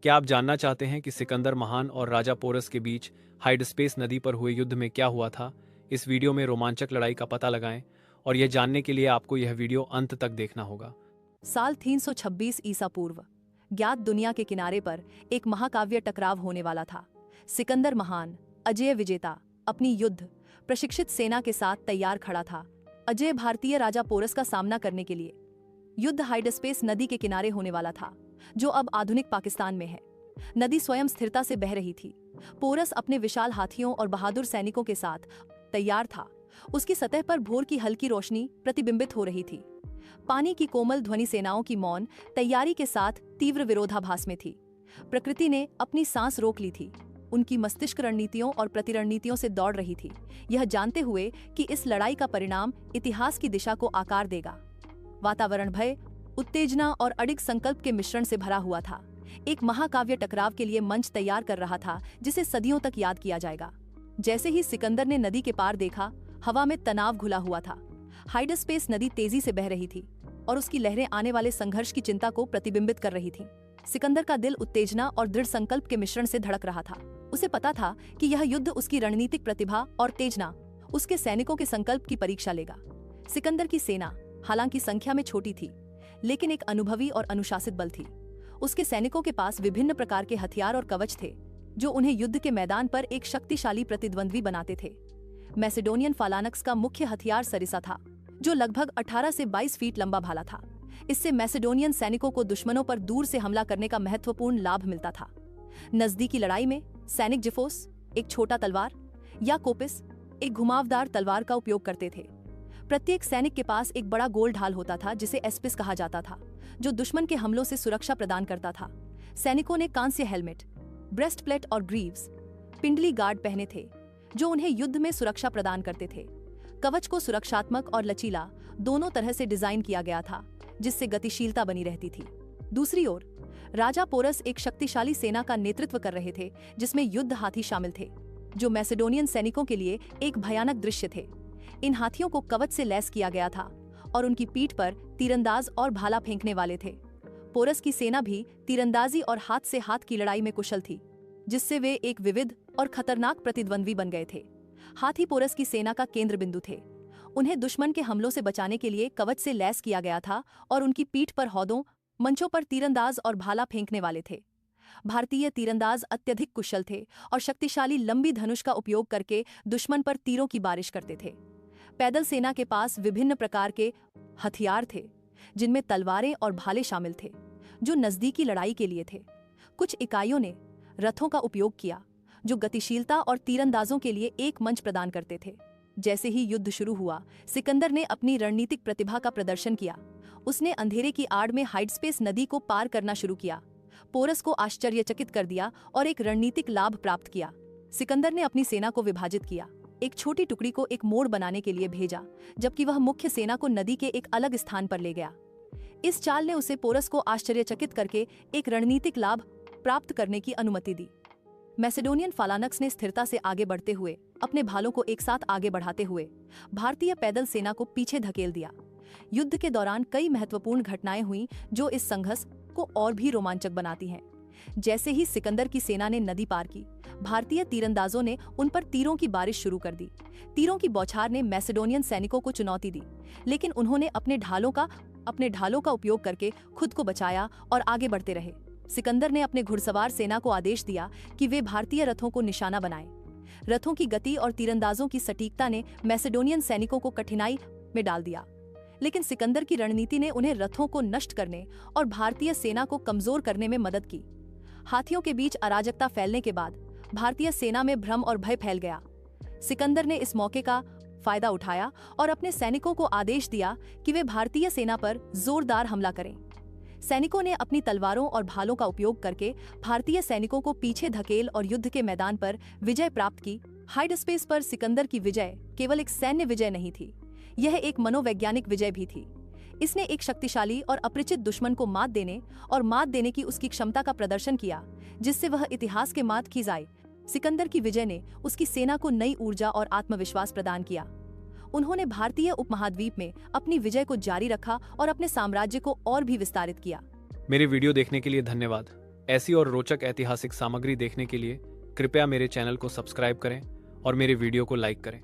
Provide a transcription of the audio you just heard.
क्या आप जानना चाहते हैं कि सिकंदर महान और राजा पोरस के बीच हाइडस्पेस नदी पर हुए युद्ध में क्या हुआ था? इस वीडियो में रोमांचक लड़ाई का पता लगाएं और यह जानने के लिए आपको यह वीडियो अंत तक देखना होगा। साल 326 ईसा पूर्व ज्ञात दुनिया के किनारे पर एक महाकाव्य टकराव होने वाला था। सिकंदर महान, अजय विजेता, अपनी युद्ध प्रशिक्षित सेना के साथ तैयार खड़ा था। अजय भारतीय राजा पोरस का सामना करने के लिए। युद्ध हाइडस्पेस नदी के किनारे होने वाला था, जो अब आधुनिक पाकिस्तान में है। नदी स्वयं स्थिरता से बह रही थी। पोरस अपने विशाल हाथियों और बहादुर सैनिकों के साथ तैयार था। उसकी सतह पर भोर की हल्की रोशनी प्रतिबिंबित हो रही थी। पानी की कोमल ध्वनि सेनाओं की मौन तैयारी के साथ तीव्र विरोधाभास में थी। प्रकृति ने अपनी सांस रोक ली थी। उनकी मस्तिष्क रणनीतियों और प्रतिरणनीतियों से दौड़ रही थी, यह जानते हुए कि इस लड़ाई का परिणाम इतिहास की दिशा को आकार देगा। वातावरण भय, उत्तेजना और अडिग संकल्प के मिश्रण से भरा हुआ था। एक महाकाव्य टकराव के लिए मंच तैयार कर रहा था, जिसे सदियों तक याद किया जाएगा। जैसे ही सिकंदर ने नदी के पार देखा, हवा में तनाव घुला हुआ था। हाइडस्पेस नदी तेजी से बह रही थी और उसकी लहरें आने वाले संघर्ष की चिंता को प्रतिबिंबित कर रही थीं। सिकंदर का दिल उत्तेजना और दृढ़ संकल्प के मिश्रण से धड़क रहा था। उसे पता था कि यह युद्ध उसकी रणनीतिक प्रतिभा और तेजना, उसके सैनिकों के संकल्प की परीक्षा लेगा। सिकंदर की सेना हालांकि संख्या में छोटी थी, लेकिन एक अनुभवी और अनुशासित बल थी। उसके सैनिकों के पास विभिन्न प्रकार के हथियार और कवच थे, जो उन्हें युद्ध के मैदान पर एक शक्तिशाली प्रतिद्वंद्वी बनाते थे। मैसेडोनियन फालानक्स का मुख्य हथियार सरिसा था, जो लगभग 18 से 22 फीट लंबा भाला था। इससे मैसेडोनियन सैनिकों को दुश्मनों पर दूर से हमला करने का महत्वपूर्ण लाभ मिलता था। नजदीकी लड़ाई में सैनिक जिफोस, एक छोटा तलवार, या कोपिस, एक घुमावदार तलवार का उपयोग करते थे। प्रत्येक सैनिक के पास एक बड़ा गोल ढाल होता था, जिसे एस्पिस कहा जाता था, जो दुश्मन के हमलों से सुरक्षा प्रदान करता था। सैनिकों ने कांस्य हेलमेट, ब्रेस्ट प्लेट और ग्रीव्स, पिंडली गार्ड पहने थे, जो उन्हें युद्ध में सुरक्षा प्रदान करते थे। कवच को सुरक्षात्मक और लचीला दोनों तरह से डिजाइन किया गया था, जिससे गतिशीलता बनी रहती थी। दूसरी ओर राजा पोरस एक शक्तिशाली सेना का नेतृत्व कर रहे थे, जिसमें युद्ध हाथी शामिल थे, जो मैसेडोनियन सैनिकों के लिए एक भयानक दृश्य थे। इन हाथियों को कवच से लैस किया गया था और उनकी पीठ पर तीरंदाज और भाला फेंकने वाले थे। पोरस की सेना भी तीरंदाजी और हाथ से हाथ की लड़ाई में कुशल थी, जिससे वे एक विविध और खतरनाक प्रतिद्वंद्वी बन गए थे। हाथी पोरस की सेना का केंद्र बिंदु थे। उन्हें दुश्मन के हमलों से बचाने के लिए कवच से लैस किया गया था और उनकी पीठ पर हौदों, मंचों पर तीरंदाज और भाला फेंकने वाले थे। भारतीय तीरंदाज अत्यधिक कुशल थे और शक्तिशाली लंबी धनुष का उपयोग करके दुश्मन पर तीरों की बारिश करते थे। पैदल सेना के पास विभिन्न प्रकार के हथियार थे, जिनमें तलवारें और भाले शामिल थे, जो नजदीकी लड़ाई के लिए थे। कुछ इकाइयों ने रथों का उपयोग किया, जो गतिशीलता और तीरंदाजों के लिए एक मंच प्रदान करते थे। जैसे ही युद्ध शुरू हुआ, सिकंदर ने अपनी रणनीतिक प्रतिभा का प्रदर्शन किया। उसने अंधेरे की आड़ में हाइडस्पेस नदी को पार करना शुरू किया, पोरस को आश्चर्यचकित कर दिया और एक रणनीतिक लाभ प्राप्त किया। सिकंदर ने अपनी सेना को विभाजित किया, एक छोटी टुकड़ी को एक मोड़ बनाने के लिए भेजा, जबकि वह मुख्य सेना को नदी के एक अलग स्थान पर ले गया। इस चाल ने उसे पोरस को आश्चर्यचकित करके एक रणनीतिक लाभ प्राप्त करने की अनुमति दी। मैसेडोनियन फालानक्स ने स्थिरता से आगे बढ़ते हुए अपने भालों को एक साथ आगे बढ़ाते हुए भारतीय पैदल सेना को पीछे धकेल दिया। युद्ध के दौरान कई महत्वपूर्ण घटनाएं हुई, जो इस संघर्ष को और भी रोमांचक बनाती हैं। जैसे ही सिकंदर की सेना ने नदी पार की, भारतीय तीरंदाजों ने उन पर तीरों की बारिश शुरू कर दी। तीरों की बौछार ने मैसेडोनियन सैनिकों को चुनौती दी, लेकिन उन्होंने अपने ढालों का उपयोग करके खुद को बचाया और आगे बढ़ते रहे। सिकंदर ने अपने घुड़सवार सेना को आदेश दिया कि वे भारतीय रथों को निशाना बनाएं। रथों की गति और तीरंदाजों की सटीकता ने मैसेडोनियन सैनिकों को कठिनाई में डाल दिया, लेकिन सिकंदर की रणनीति ने उन्हें रथों को नष्ट करने और भारतीय सेना को कमजोर करने में मदद की। हाथियों के बीच अराजकता फैलने के बाद भारतीय सेना में भ्रम और भय फैल गया। सिकंदर ने इस मौके का फायदा उठाया और अपने सैनिकों को आदेश दिया कि वे भारतीय सेना पर जोरदार हमला करें। सैनिकों ने अपनी तलवारों और भालों का उपयोग करके भारतीय सैनिकों को पीछे धकेल और युद्ध के मैदान पर विजय प्राप्त की। हाइडस्पेस पर सिकंदर की विजय केवल एक सैन्य विजय नहीं थी, यह एक मनोवैज्ञानिक विजय भी थी। इसने एक शक्तिशाली और अपरिचित दुश्मन को मात देने की उसकी क्षमता का प्रदर्शन किया, जिससे वह इतिहास के मात की जाए। सिकंदर की विजय ने उसकी सेना को नई ऊर्जा और आत्मविश्वास प्रदान किया। उन्होंने भारतीय उपमहाद्वीप में अपनी विजय को जारी रखा और अपने साम्राज्य को और भी विस्तारित किया। मेरे वीडियो देखने के लिए धन्यवाद। ऐसी और रोचक ऐतिहासिक सामग्री देखने के लिए कृपया मेरे चैनल को सब्सक्राइब करें और मेरे वीडियो को लाइक करें।